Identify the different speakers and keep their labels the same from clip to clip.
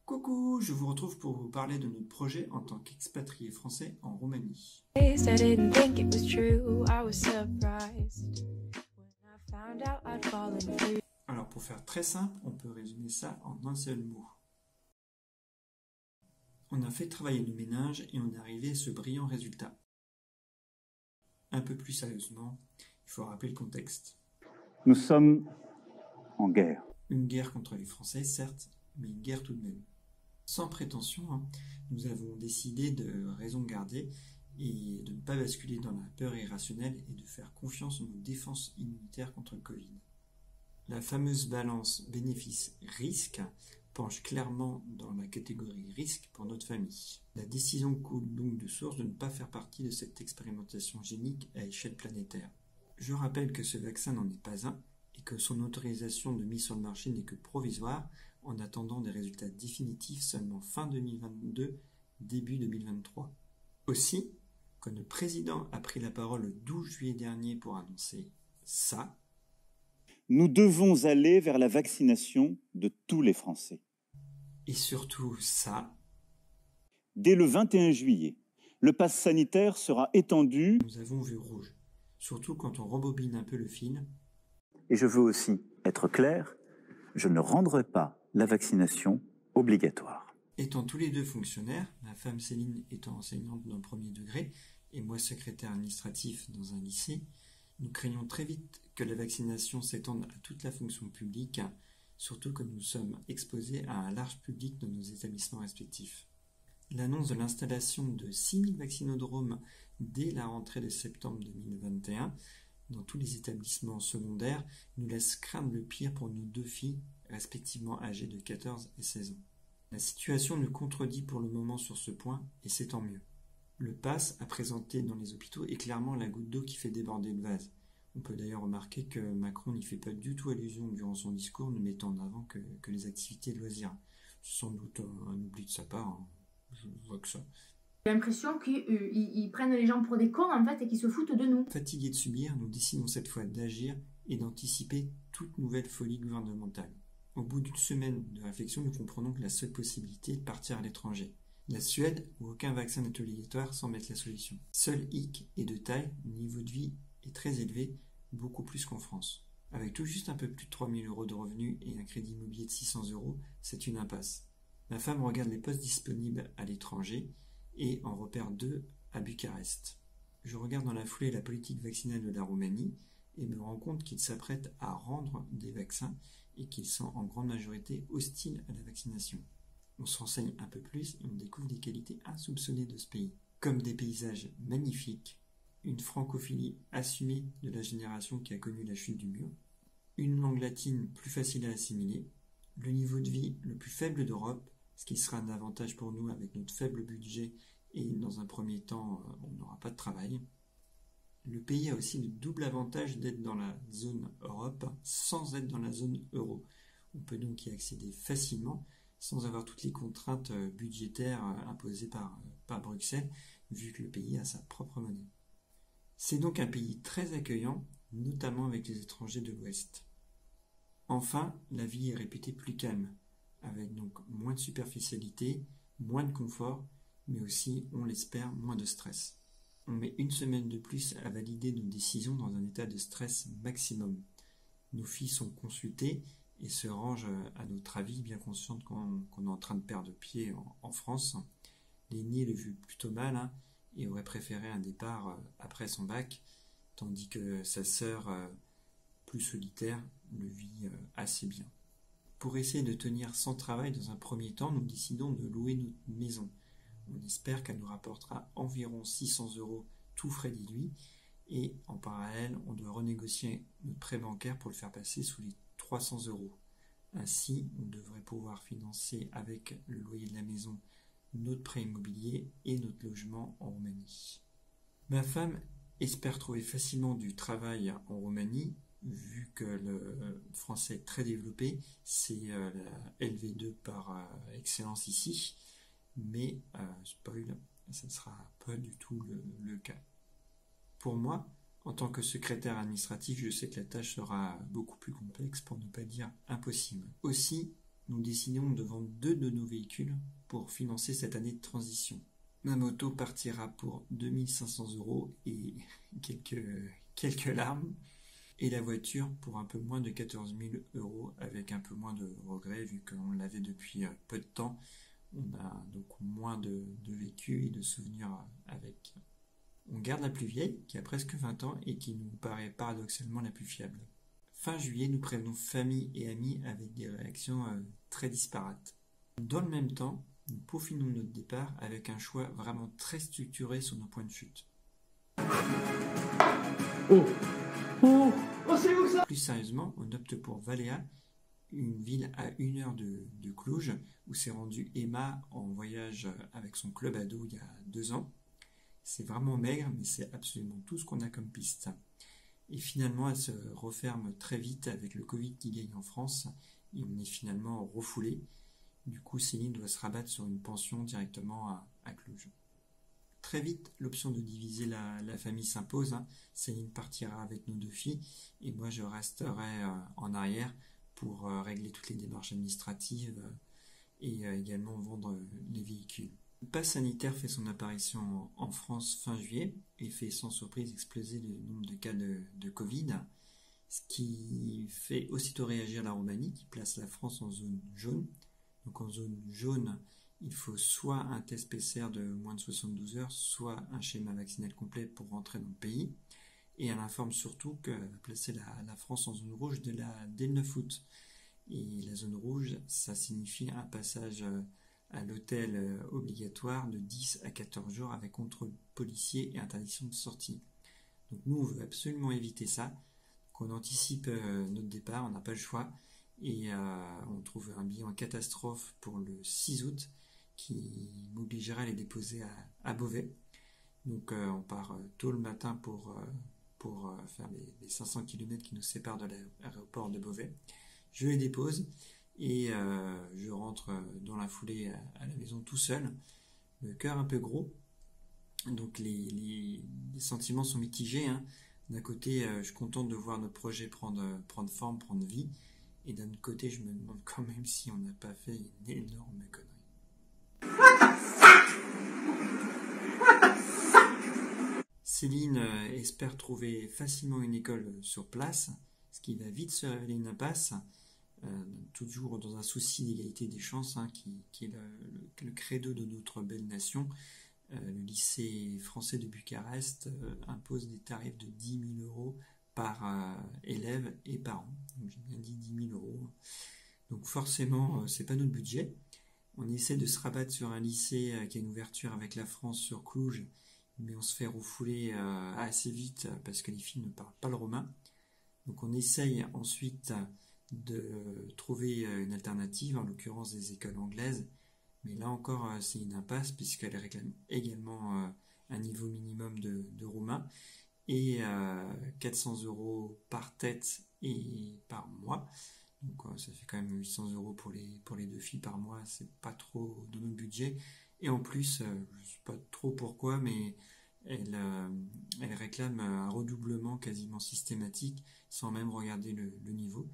Speaker 1: Coucou, je vous retrouve pour vous parler de notre projet en tant qu'expatrié français en Roumanie. Alors pour faire très simple, on peut résumer ça en un seul mot. On a fait travailler nos méninges et on est arrivé à ce brillant résultat. Un peu plus sérieusement, il faut rappeler le contexte.
Speaker 2: Nous sommes en guerre.
Speaker 1: Une guerre contre les Français, certes, mais une guerre tout de même. Sans prétention, nous avons décidé de raison garder et de ne pas basculer dans la peur irrationnelle et de faire confiance en nos défenses immunitaires contre le Covid. La fameuse balance bénéfice-risque penche clairement dans la catégorie risque pour notre famille. La décision coule donc de source de ne pas faire partie de cette expérimentation génique à échelle planétaire. Je rappelle que ce vaccin n'en est pas un et que son autorisation de mise sur le marché n'est que provisoire en attendant des résultats définitifs seulement fin 2022, début 2023. Aussi, quand le président a pris la parole le 12 juillet dernier pour annoncer ça,
Speaker 2: nous devons aller vers la vaccination de tous les Français.
Speaker 1: Et surtout ça,
Speaker 2: dès le 21 juillet, le pass sanitaire sera étendu.
Speaker 1: Nous avons vu rouge, surtout quand on rembobine un peu le fil.
Speaker 2: Et je veux aussi être clair, je ne rendrai pas la vaccination obligatoire.
Speaker 1: Étant tous les deux fonctionnaires, ma femme Céline étant enseignante dans le premier degré et moi secrétaire administratif dans un lycée, nous craignons très vite que la vaccination s'étende à toute la fonction publique, surtout que nous sommes exposés à un large public dans nos établissements respectifs. L'annonce de l'installation de 6000 vaccinodromes dès la rentrée de septembre 2021 dans tous les établissements secondaires nous laisse craindre le pire pour nos deux filles, respectivement âgées de 14 et 16 ans. La situation nous contredit pour le moment sur ce point, et c'est tant mieux. Le pass à présenter dans les hôpitaux est clairement la goutte d'eau qui fait déborder le vase. On peut d'ailleurs remarquer que Macron n'y fait pas du tout allusion durant son discours, ne mettant en avant que les activités de loisirs. C'est sans doute un oubli de sa part, je vois que ça.
Speaker 3: J'ai l'impression qu'ils prennent les gens pour des cons en fait et qu'ils se foutent de nous.
Speaker 1: Fatigués de subir, nous décidons cette fois d'agir et d'anticiper toute nouvelle folie gouvernementale. Au bout d'une semaine de réflexion, nous comprenons que la seule possibilité est de partir à l'étranger. La Suède, où aucun vaccin n'est obligatoire, semble être la solution. Seul hic est de taille, le niveau de vie est très élevé, beaucoup plus qu'en France. Avec tout juste un peu plus de 3 000 € de revenus et un crédit immobilier de 600 €, c'est une impasse. Ma femme regarde les postes disponibles à l'étranger et en repère 2 à Bucarest. Je regarde dans la foulée la politique vaccinale de la Roumanie et me rends compte qu'ils s'apprêtent à rendre des vaccins et qu'ils sont en grande majorité hostiles à la vaccination. On se renseigne un peu plus et on découvre des qualités insoupçonnées de ce pays, comme des paysages magnifiques, une francophilie assumée de la génération qui a connu la chute du mur, une langue latine plus facile à assimiler, le niveau de vie le plus faible d'Europe, ce qui sera un avantage pour nous avec notre faible budget et dans un premier temps, on n'aura pas de travail. Le pays a aussi le double avantage d'être dans la zone Europe sans être dans la zone euro. On peut donc y accéder facilement sans avoir toutes les contraintes budgétaires imposées par Bruxelles, vu que le pays a sa propre monnaie. C'est donc un pays très accueillant, notamment avec les étrangers de l'Ouest. Enfin, la vie est réputée plus calme, avec donc moins de superficialité, moins de confort, mais aussi, on l'espère, moins de stress. On met une semaine de plus à valider nos décisions dans un état de stress maximum. Nos filles sont consultées et se rangent à notre avis, bien conscientes qu'on est en train de perdre pied en France. L'aînée le vit plutôt mal et aurait préféré un départ après son bac, tandis que sa sœur, plus solitaire, le vit assez bien. Pour essayer de tenir sans travail dans un premier temps, nous décidons de louer notre maison. On espère qu'elle nous rapportera environ 600 € tout frais déduits et en parallèle, on doit renégocier notre prêt bancaire pour le faire passer sous les 300 €. Ainsi, on devrait pouvoir financer avec le loyer de la maison notre prêt immobilier et notre logement en Roumanie. Ma femme espère trouver facilement du travail en Roumanie, vu que le français est très développé, c'est la LV2 par excellence ici, mais spoil, ça ne sera pas du tout le cas. Pour moi, en tant que secrétaire administratif, je sais que la tâche sera beaucoup plus complexe, pour ne pas dire impossible. Aussi, nous décidons de vendre 2 de nos véhicules pour financer cette année de transition. Ma moto partira pour 2500 € et quelques larmes, et la voiture pour un peu moins de 14 000 € avec un peu moins de regrets vu qu'on l'avait depuis peu de temps. On a donc moins de vécu et de souvenirs avec. On garde la plus vieille qui a presque 20 ans et qui nous paraît paradoxalement la plus fiable. Fin juillet, nous prévenons famille et amis avec des réactions très disparates. Dans le même temps, nous peaufinons notre départ avec un choix vraiment très structuré sur nos points de chute.
Speaker 4: C'est où ça?
Speaker 1: Plus sérieusement, on opte pour Valea, une ville à 1 heure de Cluj, où s'est rendue Emma en voyage avec son club ado il y a 2 ans. C'est vraiment maigre, mais c'est absolument tout ce qu'on a comme piste. Et finalement, elle se referme très vite avec le Covid qui gagne en France, et on est finalement refoulé. Du coup, Céline doit se rabattre sur une pension directement à Cluj. Très vite, l'option de diviser la famille s'impose. Céline partira avec nos 2 filles, et moi je resterai en arrière pour régler toutes les démarches administratives et également vendre les véhicules. Le pass sanitaire fait son apparition en France fin juillet et fait sans surprise exploser le nombre de cas de Covid, ce qui fait aussitôt réagir la Roumanie qui place la France en zone jaune. Donc en zone jaune, il faut soit un test PCR de moins de 72 heures, soit un schéma vaccinal complet pour rentrer dans le pays. Et elle informe surtout qu'elle va placer la France en zone rouge dès le 9 août. Et la zone rouge, ça signifie un passage à l'hôtel obligatoire de 10 à 14 jours avec contrôle policier et interdiction de sortie. Donc nous, on veut absolument éviter ça. Donc on anticipe notre départ, on n'a pas le choix. Et on trouve un billet en catastrophe pour le 6 août qui m'obligera à les déposer à Beauvais. Donc on part tôt le matin pour faire les 500 km qui nous séparent de l'aéroport de Beauvais. Je les dépose et je rentre dans la foulée à la maison tout seul, le cœur un peu gros. Donc les sentiments sont mitigés. D'un côté, je suis content de voir notre projet prendre forme, prendre vie. Et d'un autre côté, je me demande quand même si on n'a pas fait une énorme connerie. Céline espère trouver facilement une école sur place, ce qui va vite se révéler une impasse, toujours dans un souci d'égalité des chances, qui est le credo de notre belle nation. Le lycée français de Bucarest impose des tarifs de 10 000 € par élève et par an. Donc, j'ai bien dit 10 000 €. Donc forcément, c'est pas notre budget. On essaie de se rabattre sur un lycée qui a une ouverture avec la France sur Cluj, mais on se fait refouler assez vite parce que les filles ne parlent pas le roumain. Donc on essaye ensuite de trouver une alternative, en l'occurrence des écoles anglaises. Mais là encore, c'est une impasse puisqu'elle réclame également un niveau minimum de roumain. Et 400 € par tête et par mois. Donc ça fait quand même 800 € pour les 2 filles par mois, c'est pas trop dans notre budget. Et en plus, je sais pas trop pourquoi, mais elle réclame un redoublement quasiment systématique sans même regarder le niveau.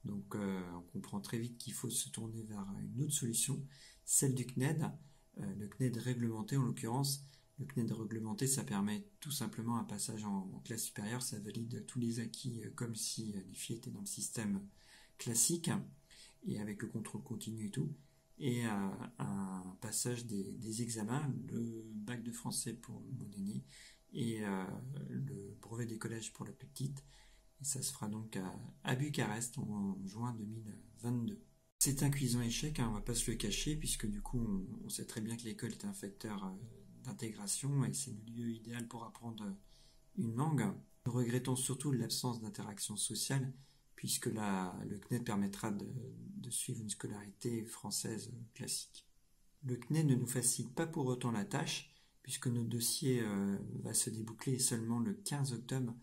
Speaker 1: Donc on comprend très vite qu'il faut se tourner vers une autre solution, celle du CNED, le CNED réglementé en l'occurrence. Le CNED réglementé, ça permet tout simplement un passage en classe supérieure, ça valide tous les acquis comme si les filles étaient dans le système classique et avec le contrôle continu et tout, et un passage des examens, le bac de français pour mon aîné et le brevet des collèges pour la plus petite, et ça se fera donc à Bucarest en juin 2022. C'est un cuisant échec, on va pas se le cacher, puisque du coup on sait très bien que l'école est un facteur d'intégration et c'est le lieu idéal pour apprendre une langue. Nous regrettons surtout l'absence d'interaction sociale puisque le CNED permettra de suivre une scolarité française classique. Le CNED ne nous facilite pas pour autant la tâche puisque notre dossier va se déboucler seulement le 15 octobre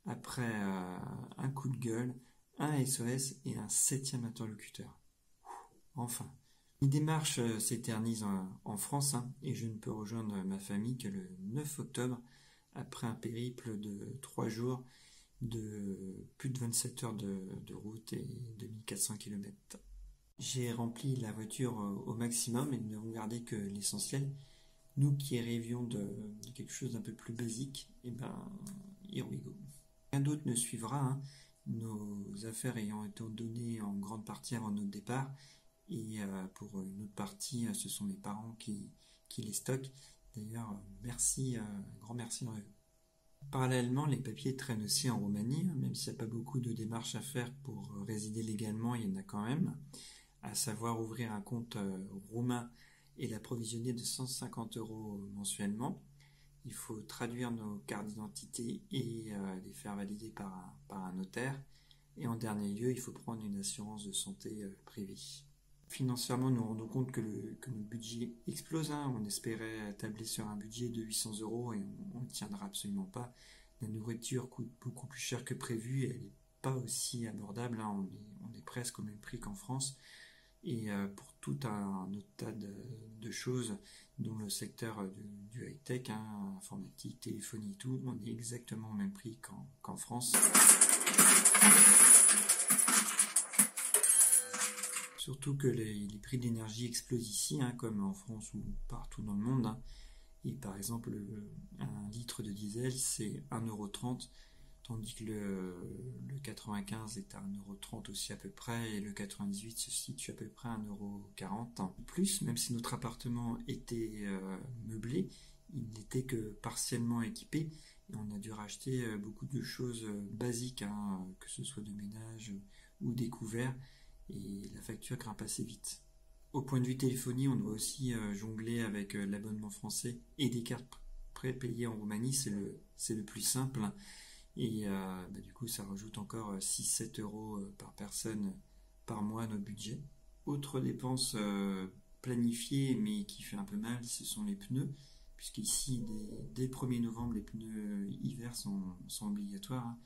Speaker 1: après un coup de gueule, un SOS et un 7e interlocuteur. Enfin. Les démarches s'éternisent en France et je ne peux rejoindre ma famille que le 9 octobre après un périple de 3 jours de plus de 27 heures de route et 2400 km. J'ai rempli la voiture au maximum et nous n'avons gardé que l'essentiel. Nous qui rêvions de quelque chose d'un peu plus basique, et ben, here we go. Rien d'autre ne suivra, hein. Nos affaires ayant été données en grande partie avant notre départ, et pour une autre partie, ce sont mes parents qui les stockent. D'ailleurs, merci, grand merci à eux. Parallèlement, les papiers traînent aussi en Roumanie, hein, même s'il n'y a pas beaucoup de démarches à faire pour résider légalement, il y en a quand même. À savoir ouvrir un compte roumain et l'approvisionner de 150 € mensuellement. Il faut traduire nos cartes d'identité et les faire valider par un notaire. Et en dernier lieu, il faut prendre une assurance de santé privée. Financièrement, nous nous rendons compte que notre budget explose, hein. On espérait tabler sur un budget de 800 € et on ne tiendra absolument pas. La nourriture coûte beaucoup plus cher que prévu et elle n'est pas aussi abordable, hein. On est presque au même prix qu'en France. Et pour tout un autre tas de choses, dont le secteur du high-tech, hein, informatique, téléphonie et tout, on est exactement au même prix qu'en France. Surtout que les prix de l'énergie explosent ici, hein, comme en France ou partout dans le monde, hein. Et par exemple, un litre de diesel, c'est 1,30 €, tandis que le 95 est à 1,30 € aussi à peu près, et le 98 se situe à peu près à 1,40 €. Plus, même si notre appartement était meublé, il n'était que partiellement équipé, et on a dû racheter beaucoup de choses basiques, hein, que ce soit de ménage ou des couverts, et la facture grimpe assez vite. Au point de vue téléphonie, on doit aussi jongler avec l'abonnement français et des cartes prépayées en Roumanie, c'est le plus simple. Et du coup, ça rajoute encore 6-7 € par personne par mois à notre budget. Autre dépense planifiée, mais qui fait un peu mal, ce sont les pneus, puisqu'ici, dès le 1er novembre, les pneus hiver sont obligatoires, hein,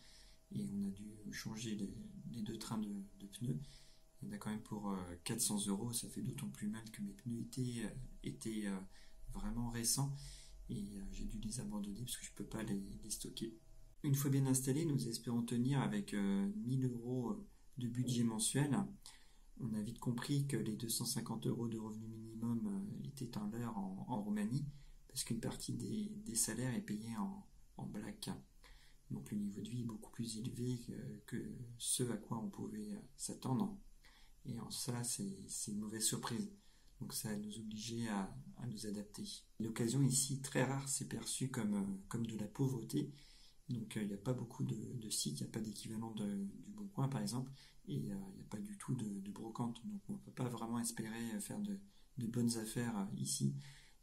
Speaker 1: et on a dû changer les 2 trains de pneus. Il y en a quand même pour 400 €, ça fait d'autant plus mal que mes pneus étaient vraiment récents, et j'ai dû les abandonner parce que je ne peux pas les stocker. Une fois bien installés, nous espérons tenir avec 1000 € de budget mensuel. On a vite compris que les 250 € de revenu minimum étaient un leurre en Roumanie, parce qu'une partie des salaires est payée en black. Donc le niveau de vie est beaucoup plus élevé que ce à quoi on pouvait s'attendre. Et en ça, c'est une mauvaise surprise. Donc ça a nous obligé à nous adapter. L'occasion ici, très rare, c'est perçu comme de la pauvreté. Donc il n'y a pas beaucoup de sites, il n'y a pas d'équivalent du Bon Coin par exemple, et il n'y a pas du tout de brocante. Donc on ne peut pas vraiment espérer faire de bonnes affaires ici.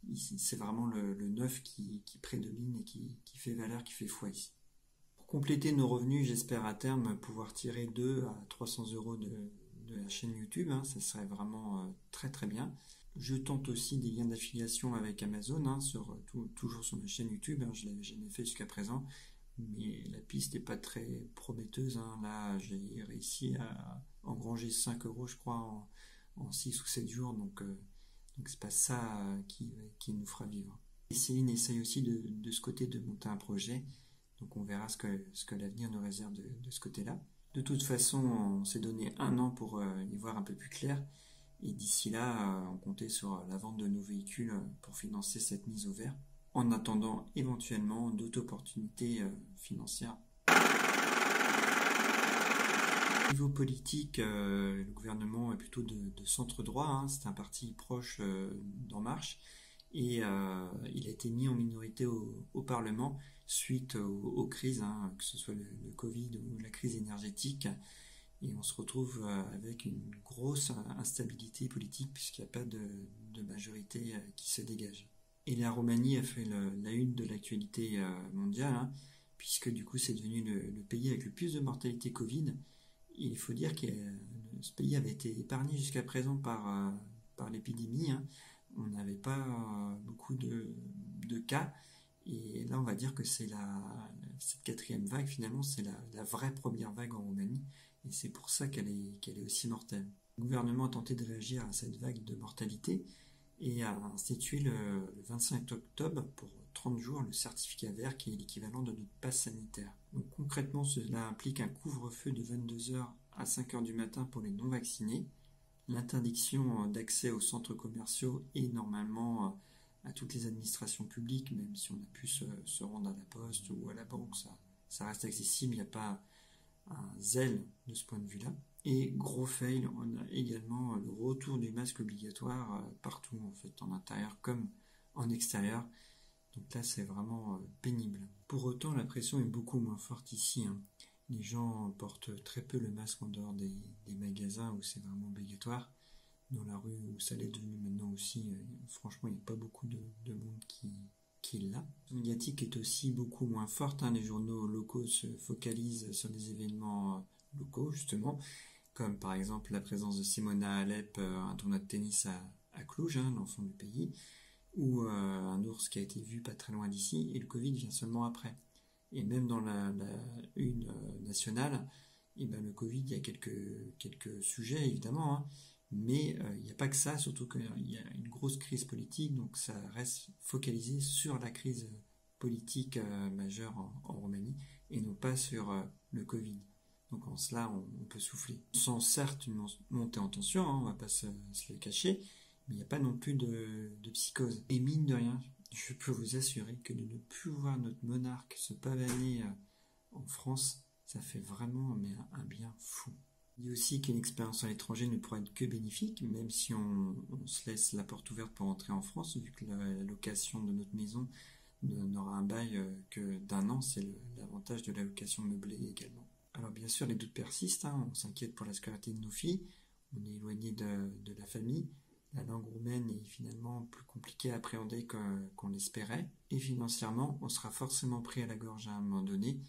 Speaker 1: Ici, c'est vraiment le neuf qui prédomine et qui fait valeur, qui fait foi ici. Pour compléter nos revenus, j'espère à terme pouvoir tirer 200 à 300 € de la chaîne YouTube, hein. Ça serait vraiment très très bien. Je tente aussi des liens d'affiliation avec Amazon, hein, toujours sur ma chaîne YouTube, hein. Je ne l'ai jamais fait jusqu'à présent, mais la piste n'est pas très prometteuse, hein. Là, j'ai réussi à engranger 5 € je crois en 6 ou 7 jours, donc c'est pas ça qui nous fera vivre. Et Céline essaye aussi de ce côté de monter un projet, donc on verra ce que l'avenir nous réserve de ce côté-là. De toute façon, on s'est donné 1 an pour y voir un peu plus clair, et d'ici là, on comptait sur la vente de nos véhicules pour financer cette mise au vert, en attendant éventuellement d'autres opportunités financières. Au niveau politique, le gouvernement est plutôt de centre droit, hein. C'est un parti proche d'En Marche, et il a été mis en minorité au Parlement suite aux crises, hein, que ce soit le Covid ou la crise énergétique, et on se retrouve avec une grosse instabilité politique puisqu'il n'y a pas de majorité qui se dégage. Et la Roumanie a fait la une de l'actualité mondiale, hein, puisque du coup c'est devenu le pays avec le plus de mortalité Covid. Et il faut dire que ce pays avait été épargné jusqu'à présent par l'épidémie, hein. On n'avait pas beaucoup de cas, et là on va dire que c'est cette 4e vague, finalement c'est la vraie première vague en Roumanie, et c'est pour ça qu'elle est aussi mortelle. Le gouvernement a tenté de réagir à cette vague de mortalité et a institué le 25 octobre pour 30 jours le certificat vert, qui est l'équivalent de notre passe sanitaire. Donc concrètement, cela implique un couvre-feu de 22 h à 5 h du matin pour les non-vaccinés, l'interdiction d'accès aux centres commerciaux et normalement à toutes les administrations publiques, même si on a pu se rendre à la poste ou à la banque, ça reste accessible, il n'y a pas un zèle de ce point de vue-là. Et gros fail, on a également le retour du masque obligatoire partout, en fait, en intérieur comme en extérieur. Donc là, c'est vraiment pénible. Pour autant, la pression est beaucoup moins forte ici. Les gens portent très peu le masque en dehors des magasins où c'est vraiment obligatoire. Dans la rue où ça l'est devenu maintenant aussi, franchement, il n'y a pas beaucoup de monde qui l'a. La médiatique est aussi beaucoup moins forte. Les journaux locaux se focalisent sur des événements locaux, justement, comme par exemple la présence de Simona Alep, un tournoi de tennis à Cluj, l'enfant du pays, ou un ours qui a été vu pas très loin d'ici, et le Covid vient seulement après. Et même dans la une nationale, le Covid, il y a quelques sujets, évidemment, mais il n'y a pas que ça, surtout qu'il y a une grosse crise politique, donc ça reste focalisé sur la crise politique majeure en Roumanie, et non pas sur le Covid. Donc en cela, on peut souffler. Sans certes une montée en tension, on ne va pas se le cacher, mais il n'y a pas non plus de psychose. Et mine de rien, je peux vous assurer que de ne plus voir notre monarque se pavaner en France, ça fait vraiment un bien fou. Il dit aussi qu'une expérience à l'étranger ne pourra être que bénéfique, même si on se laisse la porte ouverte pour entrer en France, vu que la location de notre maison n'aura un bail que d'1 an, c'est l'avantage de la location meublée également. Alors bien sûr, les doutes persistent, on s'inquiète pour la scolarité de nos filles, on est éloigné de la famille, la langue roumaine est finalement plus compliquée à appréhender qu'on l'espérait, et financièrement, on sera forcément pris à la gorge à un moment donné,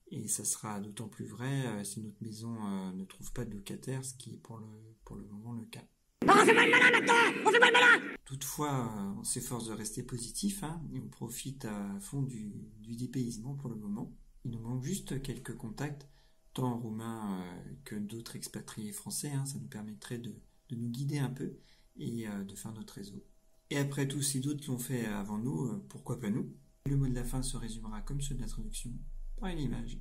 Speaker 1: et ça sera d'autant plus vrai si notre maison ne trouve pas de locataire, ce qui est pour le moment le cas. On fait pas le malin maintenant! On fait pas le malin! Toutefois, on s'efforce de rester positif, et on profite à fond du dépaysement pour le moment. Il nous manque juste quelques contacts, tant roumains que d'autres expatriés français, ça nous permettrait de nous guider un peu et de faire notre réseau. Et après tout, si d'autres l'ont fait avant nous, pourquoi pas nous? Le mot de la fin se résumera comme ceux de l'introduction, par une image.